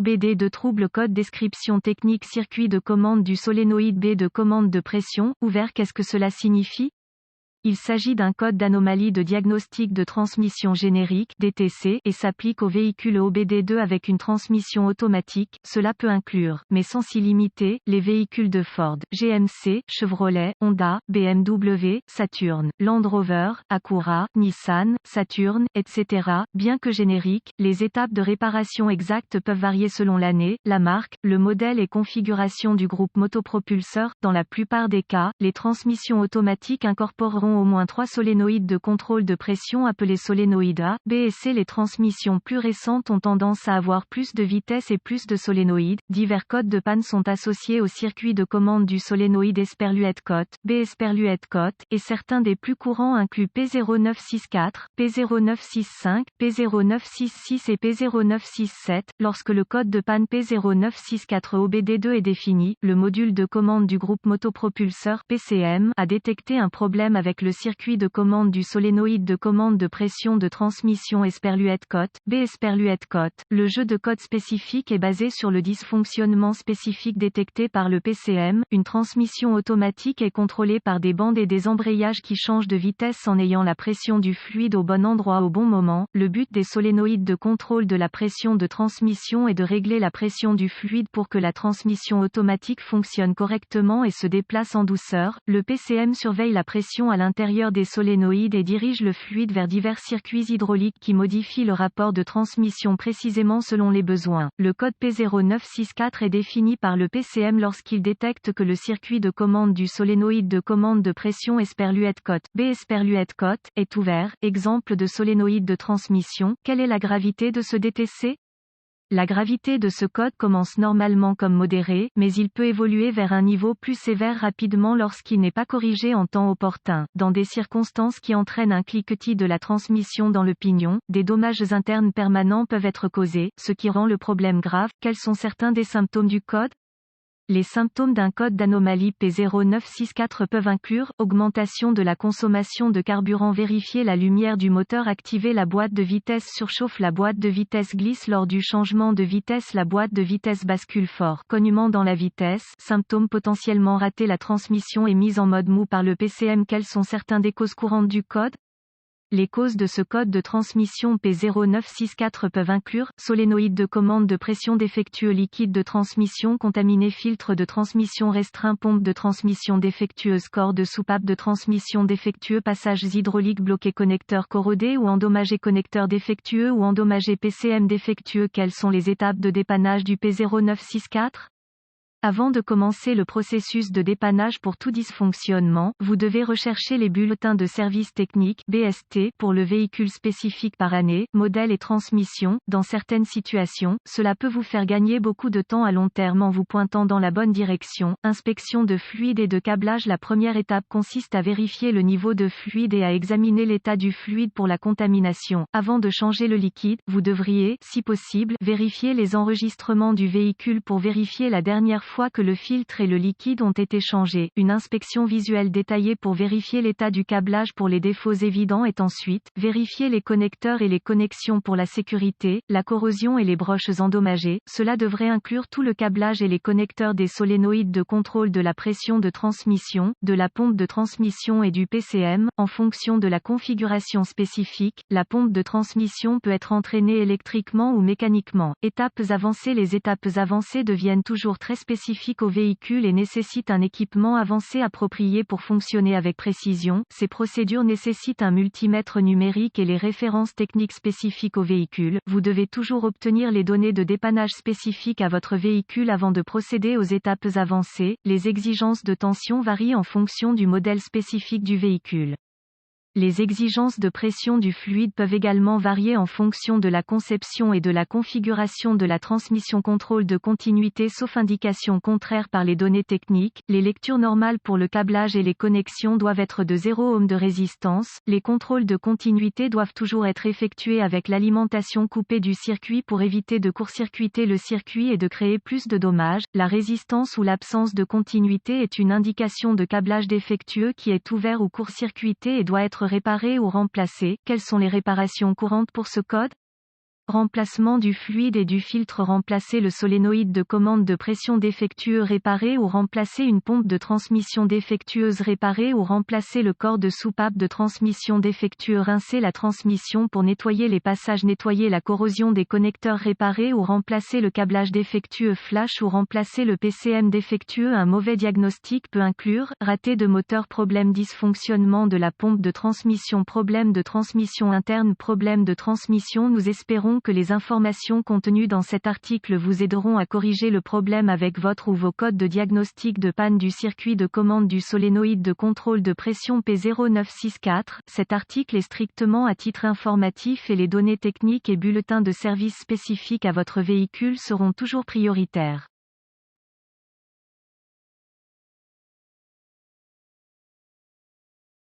OBD2 trouble code description technique circuit de commande du solénoïde B de commande de pression, ouvert. Qu'est-ce que cela signifie? Il s'agit d'un code d'anomalie de diagnostic de transmission générique (DTC) et s'applique aux véhicules OBD2 avec une transmission automatique. Cela peut inclure, mais sans s'y limiter, les véhicules de Ford, GMC, Chevrolet, Honda, BMW, Saturn, Land Rover, Acura, Nissan, Saturn, etc. Bien que génériques, les étapes de réparation exactes peuvent varier selon l'année, la marque, le modèle et configuration du groupe motopropulseur. Dans la plupart des cas, les transmissions automatiques incorporeront au moins 3 solénoïdes de contrôle de pression appelés solénoïdes A, B et C. Les transmissions plus récentes ont tendance à avoir plus de vitesse et plus de solénoïdes. Divers codes de panne sont associés au circuit de commande du solénoïde Esperluette-Cote, B Esperluette-Cote, et certains des plus courants incluent P0964, P0965, P0966 et P0967. Lorsque le code de panne P0964 OBD2 est défini, le module de commande du groupe motopropulseur PCM a détecté un problème avec le circuit de commande du solénoïde de commande de pression de transmission Esperluette-Cote, B Esperluette-Cote. Le jeu de code spécifique est basé sur le dysfonctionnement spécifique détecté par le PCM. Une transmission automatique est contrôlée par des bandes et des embrayages qui changent de vitesse en ayant la pression du fluide au bon endroit au bon moment. Le but des solénoïdes de contrôle de la pression de transmission est de régler la pression du fluide pour que la transmission automatique fonctionne correctement et se déplace en douceur. Le PCM surveille la pression à l'intérieur des solénoïdes et dirige le fluide vers divers circuits hydrauliques qui modifient le rapport de transmission précisément selon les besoins. Le code P0964 est défini par le PCM lorsqu'il détecte que le circuit de commande du solénoïde de commande de pression Esperluette-Cote, B Esperluette-Cote, est ouvert. Exemple de solénoïde de transmission. Quelle est la gravité de ce DTC? La gravité de ce code commence normalement comme modéré, mais il peut évoluer vers un niveau plus sévère rapidement lorsqu'il n'est pas corrigé en temps opportun. Dans des circonstances qui entraînent un cliquetis de la transmission dans le pignon, des dommages internes permanents peuvent être causés, ce qui rend le problème grave. Quels sont certains des symptômes du code? Les symptômes d'un code d'anomalie P0964 peuvent inclure augmentation de la consommation de carburant, vérifier la lumière du moteur, activer la boîte de vitesse, surchauffe, la boîte de vitesse glisse lors du changement de vitesse, la boîte de vitesse bascule fort, cognement dans la vitesse, symptômes potentiellement ratés, la transmission est mise en mode mou par le PCM. Quelles sont certaines des causes courantes du code? Les causes de ce code de transmission P0964 peuvent inclure solénoïde de commande de pression défectueux, liquide de transmission contaminé, filtre de transmission restreint, pompe de transmission défectueuse, corps de soupape de transmission défectueux, passages hydrauliques bloqués, connecteur corrodé ou endommagé, connecteur défectueux ou endommagé, PCM défectueux. Quelles sont les étapes de dépannage du P0964? Avant de commencer le processus de dépannage pour tout dysfonctionnement, vous devez rechercher les bulletins de service technique (BST) pour le véhicule spécifique par année, modèle et transmission. Dans certaines situations, cela peut vous faire gagner beaucoup de temps à long terme en vous pointant dans la bonne direction. Inspection de fluide et de câblage. La première étape consiste à vérifier le niveau de fluide et à examiner l'état du fluide pour la contamination. Avant de changer le liquide, vous devriez, si possible, vérifier les enregistrements du véhicule pour vérifier la dernière fois que le filtre et le liquide ont été changés. Une inspection visuelle détaillée pour vérifier l'état du câblage pour les défauts évidents est ensuite vérifier les connecteurs et les connexions pour la sécurité, la corrosion et les broches endommagées. Cela devrait inclure tout le câblage et les connecteurs des solénoïdes de contrôle de la pression de transmission, de la pompe de transmission et du PCM. En fonction de la configuration spécifique, la pompe de transmission peut être entraînée électriquement ou mécaniquement. Étapes avancées. Les étapes avancées deviennent toujours très spécifiques au véhicule et nécessitent un équipement avancé approprié pour fonctionner avec précision. Ces procédures nécessitent un multimètre numérique et les références techniques spécifiques au véhicule. Vous devez toujours obtenir les données de dépannage spécifiques à votre véhicule avant de procéder aux étapes avancées. Les exigences de tension varient en fonction du modèle spécifique du véhicule. Les exigences de pression du fluide peuvent également varier en fonction de la conception et de la configuration de la transmission. Contrôle de continuité sauf indication contraire par les données techniques. Les lectures normales pour le câblage et les connexions doivent être de 0 ohm de résistance. Les contrôles de continuité doivent toujours être effectués avec l'alimentation coupée du circuit pour éviter de court-circuiter le circuit et de créer plus de dommages. La résistance ou l'absence de continuité est une indication de câblage défectueux qui est ouvert ou court-circuité et doit être réparé ou remplacé. Quelles sont les réparations courantes pour ce code? Remplacement du fluide et du filtre. Remplacer le solénoïde de commande de pression défectueux. Réparer ou remplacer une pompe de transmission défectueuse. Réparer ou remplacer le corps de soupape de transmission défectueux. Rincer la transmission pour nettoyer les passages. Nettoyer la corrosion des connecteurs. Réparer ou remplacer le câblage défectueux. Flash ou remplacer le PCM défectueux. Un mauvais diagnostic peut inclure raté de moteur, problème, dysfonctionnement de la pompe de transmission, problème de transmission interne, problème de transmission. Nous espérons que les informations contenues dans cet article vous aideront à corriger le problème avec votre ou vos codes de diagnostic de panne du circuit de commande du solénoïde de contrôle de pression P0964. Cet article est strictement à titre informatif et les données techniques et bulletins de service spécifiques à votre véhicule seront toujours prioritaires.